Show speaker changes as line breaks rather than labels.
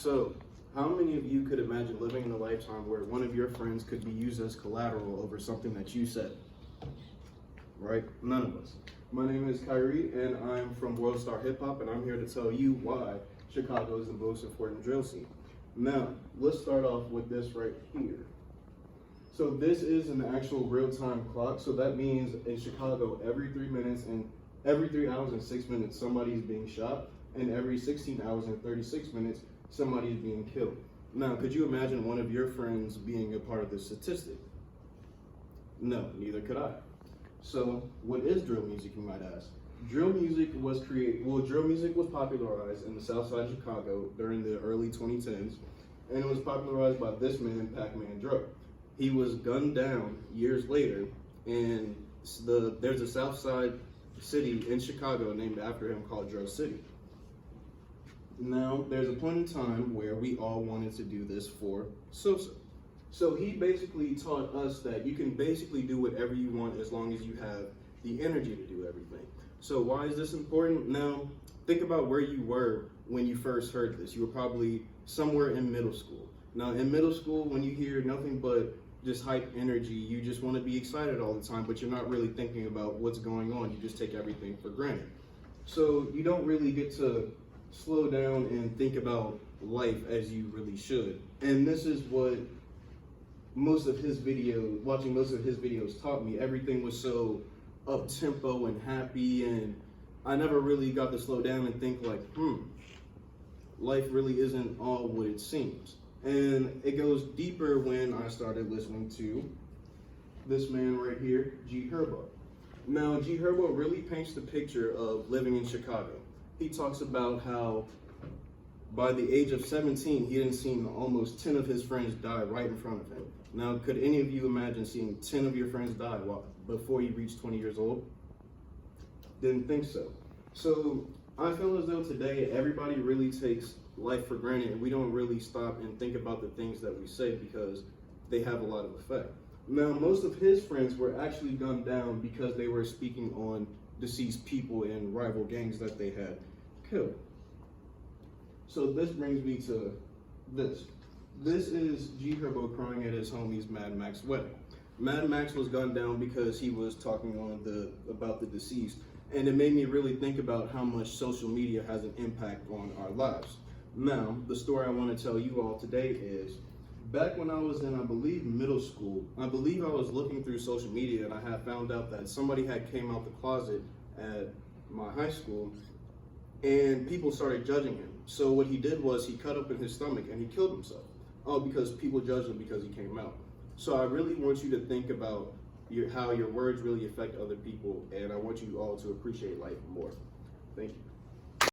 So, how many of you could imagine living in a lifetime where one of your friends could be used as collateral over something that you said? Right? None of us. My name is Kyrie, and I'm from World Star Hip Hop, and I'm here to tell you why Chicago is the most important drill scene. Now, let's start off with this right here. So this is an actual real-time clock, so that means in Chicago, every 3 minutes and every 3 hours and 6 minutes, somebody is being shot, and every 16 hours and 36 minutes, somebody is being killed. Now, could you imagine one of your friends being a part of this statistic? No, neither could I. So, what is drill music, you might ask? Drill music was popularized in the South Side of Chicago during the early 2010s, and it was popularized by this man, Pac-Man Dre. He was gunned down years later, and there's a South Side city in Chicago named after him called Drill City. Now, there's a point in time where we all wanted to do this for Sosa. So he basically taught us that you can basically do whatever you want as long as you have the energy to do everything. So why is this important? Now, think about where you were when you first heard this. You were probably somewhere in middle school. Now, in middle school, when you hear nothing but just hype energy, you just want to be excited all the time, but you're not really thinking about what's going on. You just take everything for granted. So you don't really get to slow down and think about life as you really should. And this is what watching most of his videos taught me. Everything was so up tempo and happy, and I never really got to slow down and think like, life really isn't all what it seems. And it goes deeper when I started listening to this man right here, gherbos. Now, gherbos really paints the picture of living in Chicago. He talks about how by the age of 17, he hadn't seen almost 10 of his friends die right in front of him. Now, could any of you imagine seeing 10 of your friends die before you reach 20 years old? Didn't think so. So I feel as though today everybody really takes life for granted, and we don't really stop and think about the things that we say because they have a lot of effect. Now, most of his friends were actually gunned down because they were speaking on deceased people and rival gangs that they had killed. So this brings me to this. This is gherbos crying at his homie's Mad Max wedding. Mad Max was gunned down because he was talking on about the deceased, and it made me really think about how much social media has an impact on our lives. Now, the story I want to tell you all today is, back when I was in, I believe, middle school, I was looking through social media, and I had found out that somebody had came out the closet at my high school, and people started judging him. So what he did was he cut open his stomach and he killed himself. Oh, because people judged him because he came out. So I really want you to think about how your words really affect other people, and I want you all to appreciate life more. Thank you.